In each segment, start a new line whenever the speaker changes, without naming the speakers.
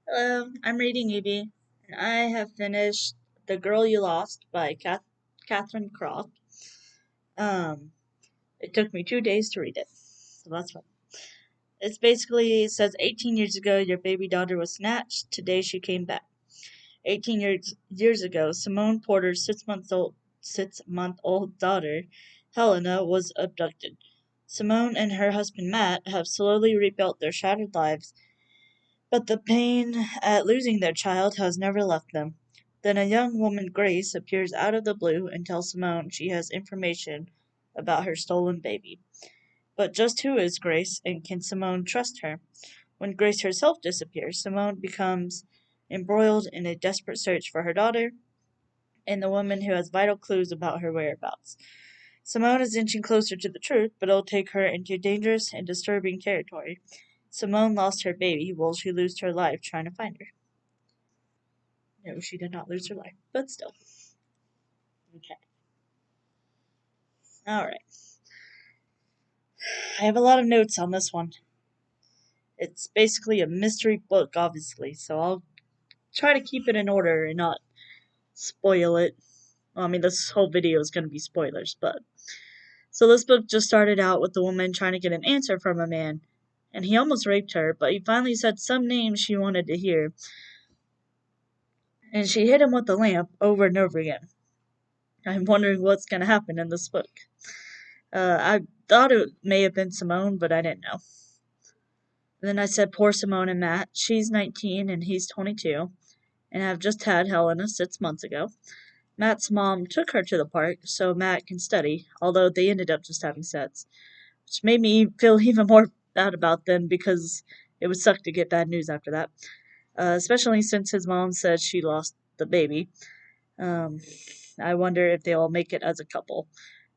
Hello, I'm reading Evie, and I have finished The Girl You Lost by Catherine Croft. Um, it took me 2 days to read it, so that's fun. It says 18 years ago, your baby daughter was snatched. Today she came back. 18 years ago, Simone Porter's 6-month old daughter, Helena, was abducted. Simone and her husband Matt have slowly rebuilt their shattered lives, but the pain at losing their child has never left them. Then a young woman, Grace, appears out of the blue and tells Simone she has information about her stolen baby. But just who is Grace, and can Simone trust her? When Grace herself disappears, Simone becomes embroiled in a desperate search for her daughter and the woman who has vital clues about her whereabouts. Simone is inching closer to the truth, but it'll take her into dangerous and disturbing territory. Simone lost her baby. Will she lose her life trying to find her? No, she did not lose her life, but still. Okay. Alright. I have a lot of notes on this one. It's basically a mystery book, obviously, so I'll try to keep it in order and not spoil it. Well, I mean, this whole video is going to be spoilers, but. So this book just started out with the woman trying to get an answer from a man, and he almost raped her, but he finally said some names she wanted to hear, and she hit him with the lamp over and over again. I'm wondering what's going to happen in this book. I thought it may have been Simone, but I didn't know. And then I said, poor Simone and Matt. She's 19 and he's 22, and have just had Helena 6 months ago. Matt's mom took her to the park so Matt can study, although they ended up just having sex, which made me feel even more bad about them because it would suck to get bad news after that, especially since his mom said she lost the baby. Um, I wonder if they'll make it as a couple.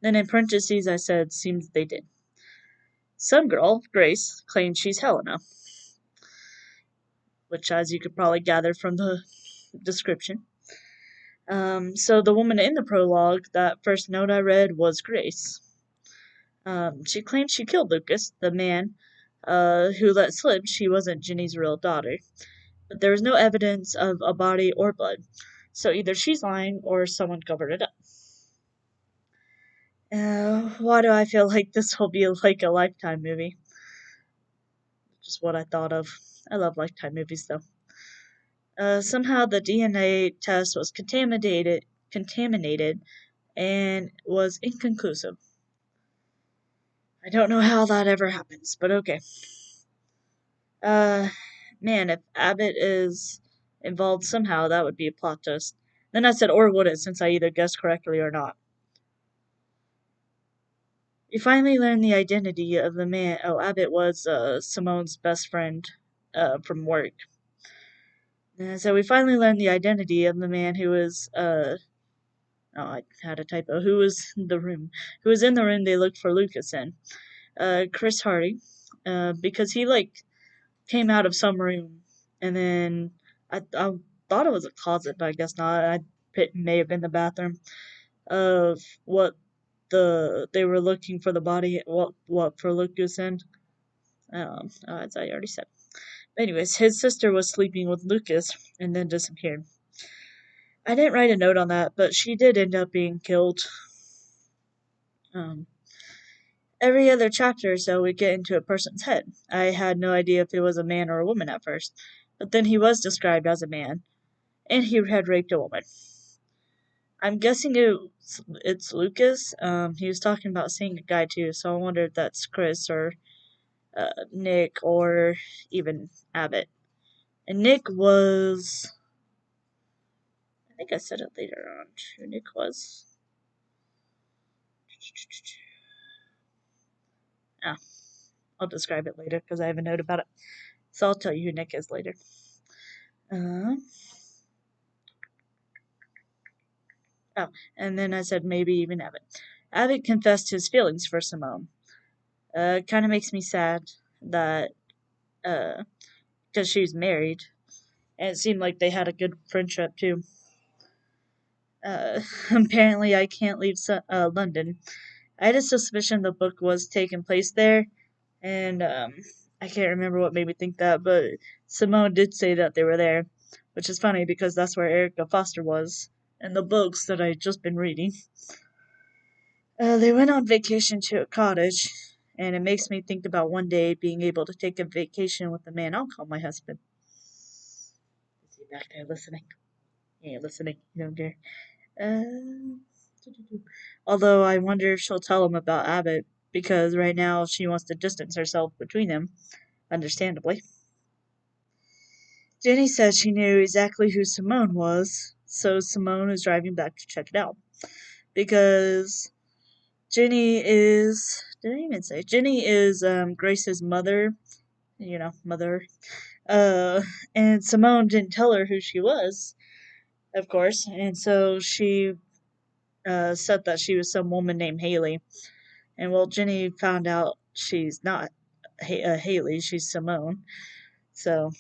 Then in parentheses I said, seems they did. Some girl, Grace, claims she's Helena, which, as you could probably gather from the description. So the woman in the prologue, that first note I read, was Grace. She claimed she killed Lucas, the man who let slip she wasn't Ginny's real daughter, but there was no evidence of a body or blood. So either she's lying or someone covered it up. Why do I feel like this will be like a Lifetime movie? Just what I thought of. I love Lifetime movies though. Somehow the DNA test was contaminated and was inconclusive. I don't know how that ever happens, but okay. Uh, Man, if Abbott is involved somehow, that would be a plot twist. Then I said, or would it, since I either guessed correctly or not. We finally learned the identity of the man. Oh, Abbott was Simone's best friend from work. So we finally learned the identity of the man who was oh, I had a typo. Who was in the room? Who was in the room they looked for Lucas in? Chris Hardy, because he came out of some room, and then I thought it was a closet, but I guess not. It may have been the bathroom of what they were looking for the body. What for Lucas in? As I already said. Anyways, his sister was sleeping with Lucas and then disappeared. I didn't write a note on that, but she did end up being killed. Um, every other chapter or so, we get into a person's head. I had no idea if it was a man or a woman at first, but then he was described as a man, and he had raped a woman. I'm guessing it's Lucas. He was talking about seeing a guy too, so I wonder if that's Chris or Nick or even Abbott. And Nick was. I think I said it later on who Nick was. Ah, I'll describe it later because I have a note about it. So I'll tell you who Nick is later. Uh, oh, and then I said maybe even Abbott. Abbott confessed his feelings for Simone. Kind of makes me sad that because she was married, and it seemed like they had a good friendship too. Apparently, I can't leave London. I had a suspicion the book was taking place there, and I can't remember what made me think that, but Simone did say that they were there, which is funny because that's where Erica Foster was in the books that I just been reading. They went on vacation to a cottage, and it makes me think about one day being able to take a vacation with the man I'll call my husband. Is he back there listening? He ain't listening. You don't care. Uh, Although I wonder if she'll tell him about Abbott, because right now she wants to distance herself between them, understandably. Jenny said she knew exactly who Simone was, so Simone is driving back to check it out. Because Jenny is. Did I even say? Jenny is Grace's mother, mother. Uh, and Simone didn't tell her who she was, of course, and so she said that she was some woman named Haley. And well, Jenny found out she's not Haley, she's Simone. So,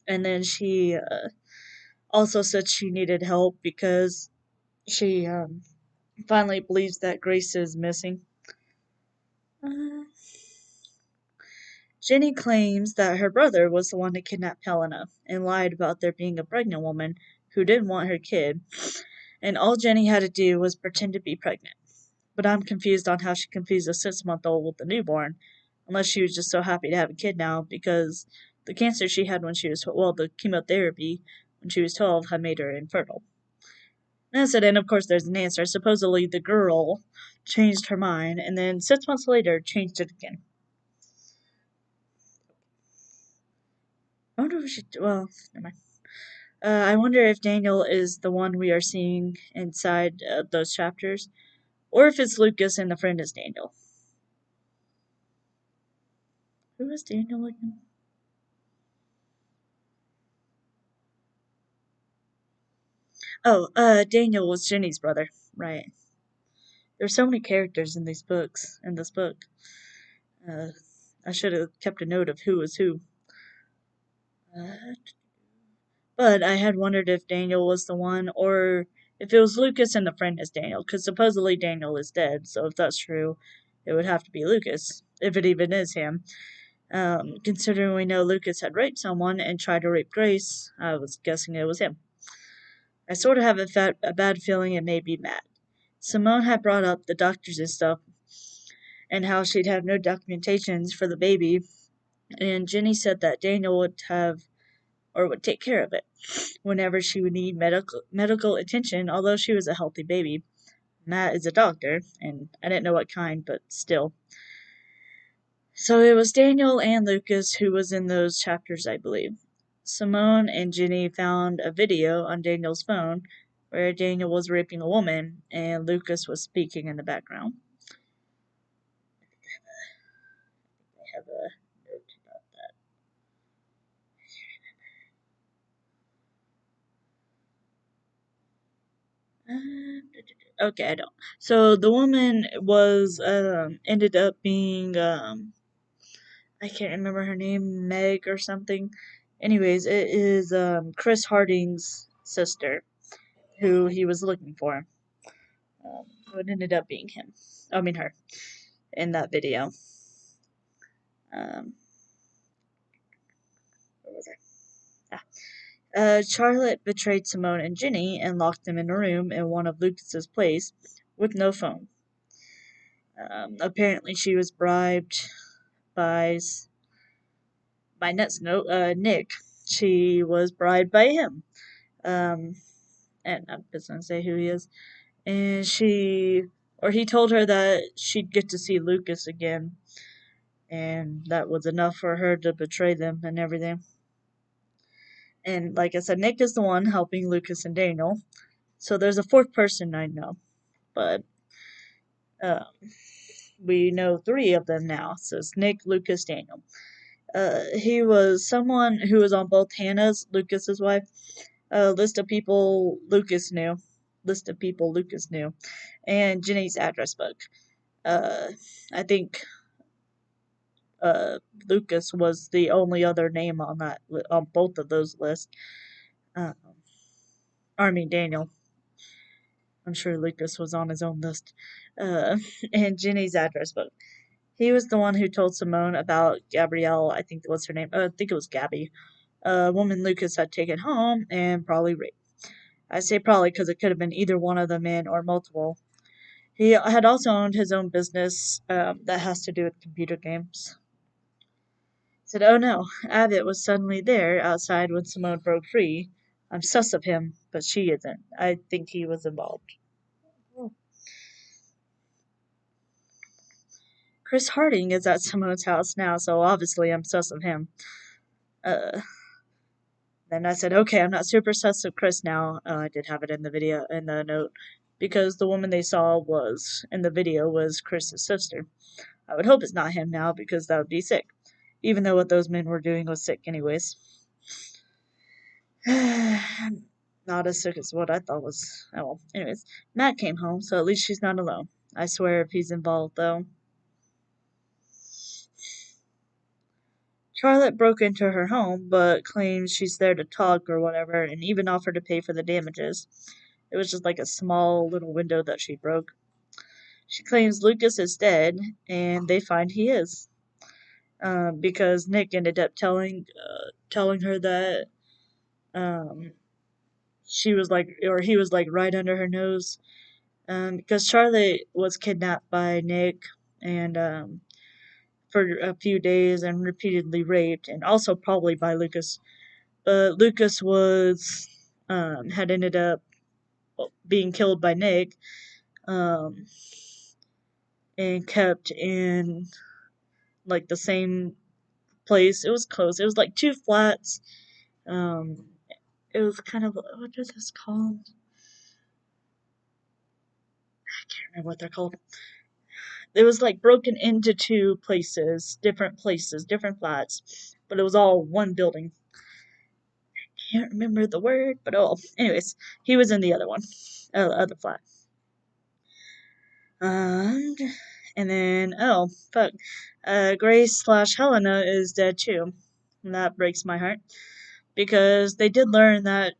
and then she also said she needed help because she finally believes that Grace is missing. Uh, Jenny claims that her brother was the one that kidnapped Helena and lied about there being a pregnant woman who didn't want her kid, and all Jenny had to do was pretend to be pregnant. But I'm confused on how she confused a 6 month old with a newborn, unless she was just so happy to have a kid now because the cancer she had when she was, well, the chemotherapy when she was 12 had made her infertile. And I said, and of course there's an answer. Supposedly the girl changed her mind and then 6 months later changed it again. I wonder if she, well, never mind. I wonder if Daniel is the one we are seeing inside those chapters, or if it's Lucas and the friend is Daniel. Who is Daniel again? Oh, Daniel was Jenny's brother, right? There's so many characters in these books, in this book. Uh, I should have kept a note of who was who. Uh, but I had wondered if Daniel was the one, or if it was Lucas and the friend is Daniel, because supposedly Daniel is dead. So if that's true, it would have to be Lucas, if it even is him. Considering we know Lucas had raped someone and tried to rape Grace, I was guessing it was him. I sort of have a bad feeling it may be Matt. Simone had brought up the doctors and stuff, and how she'd have no documentations for the baby, and Jenny said that Daniel would have or would take care of it whenever she would need medical attention, although she was a healthy baby. Matt is a doctor, and I didn't know what kind, but still. So it was Daniel and Lucas who was in those chapters, I believe. Simone and Jenny found a video on Daniel's phone where Daniel was raping a woman and Lucas was speaking in the background. I have a note about that. Okay, I don't. So the woman was ended up being I can't remember her name, Meg or something. Anyways, it is Chris Harding's sister who he was looking for. So it ended up being him. I mean her in that video. Um, what was I? Ah. Charlotte betrayed Simone and Ginny and locked them in a room in one of Lucas's place with no phone. Apparently, she was bribed by Nick. She was bribed by him. Um, and I'm just gonna say who he is. And he told her that she'd get to see Lucas again, and that was enough for her to betray them and everything. And like I said, Nick is the one helping Lucas and Daniel. So there's a fourth person I know, but uh, we know three of them now. So it's Nick, Lucas, Daniel. He was someone who was on both Hannah's, Lucas's wife, list of people Lucas knew, and Jenny's address book. Uh, I think uh, Lucas was the only other name on on both of those lists. Uh, I mean Daniel. I'm sure Lucas was on his own list. Uh, and Jenny's address book. He was the one who told Simone about Gabrielle, I think was her name. I think it was Gabby, a woman Lucas had taken home and probably raped. I say probably because it could have been either one of the men or multiple. He had also owned his own business that has to do with computer games. Said, "Oh no, Abbott was suddenly there outside when Simone broke free. I'm sus of him, but she isn't. I think he was involved." Chris Harding is at Simone's house now, so obviously I'm sus of him. Uh, then I said, okay, I'm not super sus of Chris now. I did have it in the video, in the note, because the woman they saw was, in the video, was Chris's sister. I would hope it's not him now, because that would be sick. Even though what those men were doing was sick anyways. Not as sick as what I thought was. Oh well. Anyways, Matt came home, so at least she's not alone. I swear if he's involved, though. Charlotte broke into her home, but claims she's there to talk or whatever, and even offered to pay for the damages. It was just like a small little window that she broke. She claims Lucas is dead, and they find he is. Because Nick ended up telling her that um, she was like, or he was like right under her nose. Because Charlotte was kidnapped by Nick and for a few days and repeatedly raped, and also probably by Lucas. But Lucas was had ended up being killed by Nick, um, and kept in like the same place. It was close. It was like two flats. Um, it was kind of what is this called? I can't remember what they're called. It was like broken into two places, different flats, but it was all one building. Can't remember the word, but oh, anyways, he was in the other one, other flat. And and then oh fuck, Grace slash Helena is dead too, and that breaks my heart because they did learn that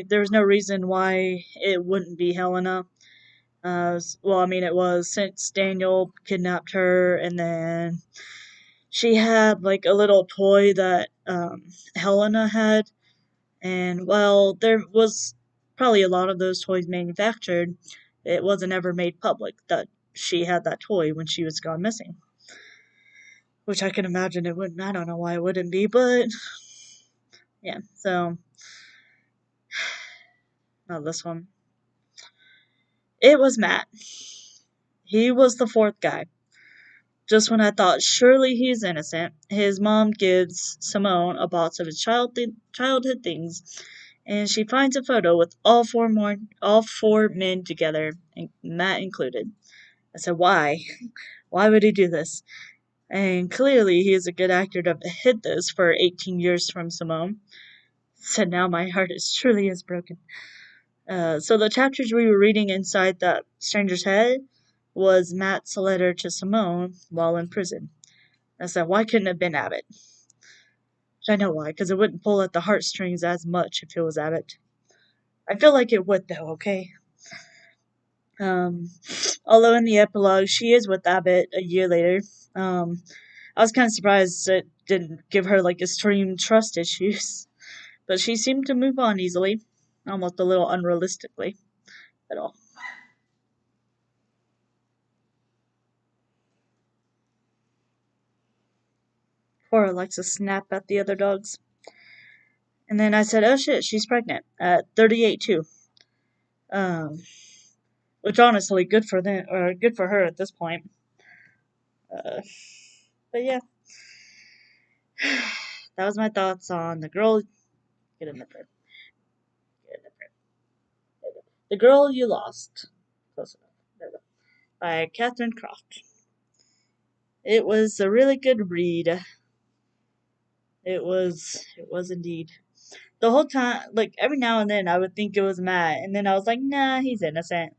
there was no reason why it wouldn't be Helena. Well, I mean, it was since Daniel kidnapped her, and then she had like a little toy that Helena had, and while there was probably a lot of those toys manufactured, it wasn't ever made public that she had that toy when she was gone missing. Which I can imagine it wouldn't. I don't know why it wouldn't be, but yeah. So, not this one. It was Matt. He was the fourth guy. Just when I thought surely he's innocent, his mom gives Simone a box of his childhood things, and she finds a photo with all four men together, and Matt included. I said, "Why? Why would he do this?" And clearly, he is a good actor to hid this for 18 years from Simone. So now my heart is truly as broken. So the chapters we were reading inside that stranger's head was Matt's letter to Simone while in prison. I said, why couldn't it have been Abbott? I know why, because it wouldn't pull at the heartstrings as much if it was Abbott. I feel like it would, though, okay? Um, Although in the epilogue, she is with Abbott a year later. I was kind of surprised it didn't give her, like, extreme trust issues. But she seemed to move on easily, almost a little unrealistically, at all. Cora likes to snap at the other dogs. And then I said, oh shit, she's pregnant at 38 too. Um, which honestly, good for them, or good for her at this point. Uh, but yeah, that was my thoughts on the girl. Get in the crib. Get in the crib. The Girl You Lost. Close enough. There we go. By Catherine Croft. It was a really good read. It was. It was indeed. The whole time, like every now and then, I would think it was Matt, and then I was like, nah, he's innocent.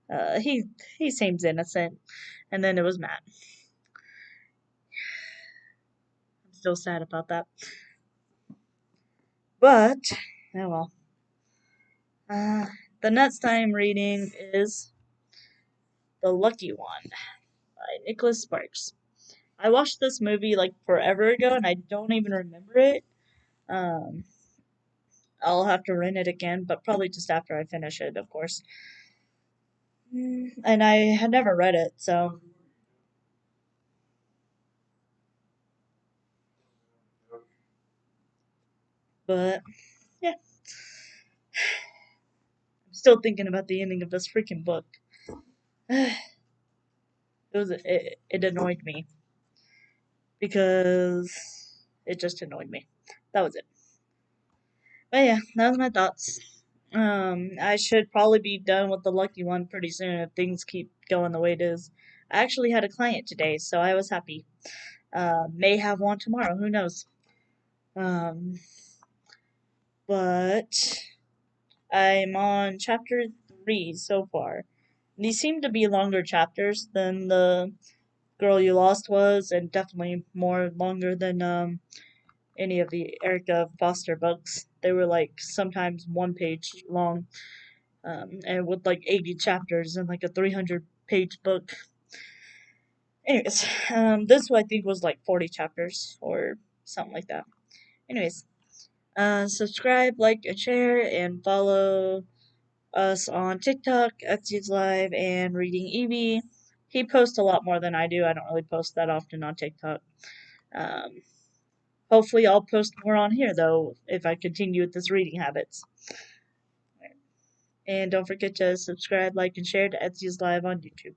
Uh, he he seems innocent, and then it was Matt. I'm still sad about that, but oh well. Uh, the next I'm reading is The Lucky One by Nicholas Sparks. I watched this movie like forever ago and I don't even remember it. Um, I'll have to rent it again, but probably just after I finish it, of course. And I had never read it, so. But yeah, I'm still thinking about the ending of this freaking book. It annoyed me because it just annoyed me. That was it. But yeah, that was my thoughts. I should probably be done with the lucky one pretty soon if things keep going the way it is. I actually had a client today, so I was happy. May have one tomorrow, who knows? Um, but I'm on chapter 3 so far. These seem to be longer chapters than the Girl You Lost was, and definitely more longer than any of the Erica Foster books. They were like sometimes 1 page long, and with like 80 chapters and like a 300-page book. Anyways, this one I think was like 40 chapters or something like that. Anyways, subscribe, like, and share, and follow us on TikTok, Etsy's Live, and Reading Evie. He posts a lot more than I do. I don't really post that often on TikTok. Um, Hopefully, I'll post more on here though if I continue with this reading habits. And don't forget to subscribe, like, and share to Etsy's Live on YouTube.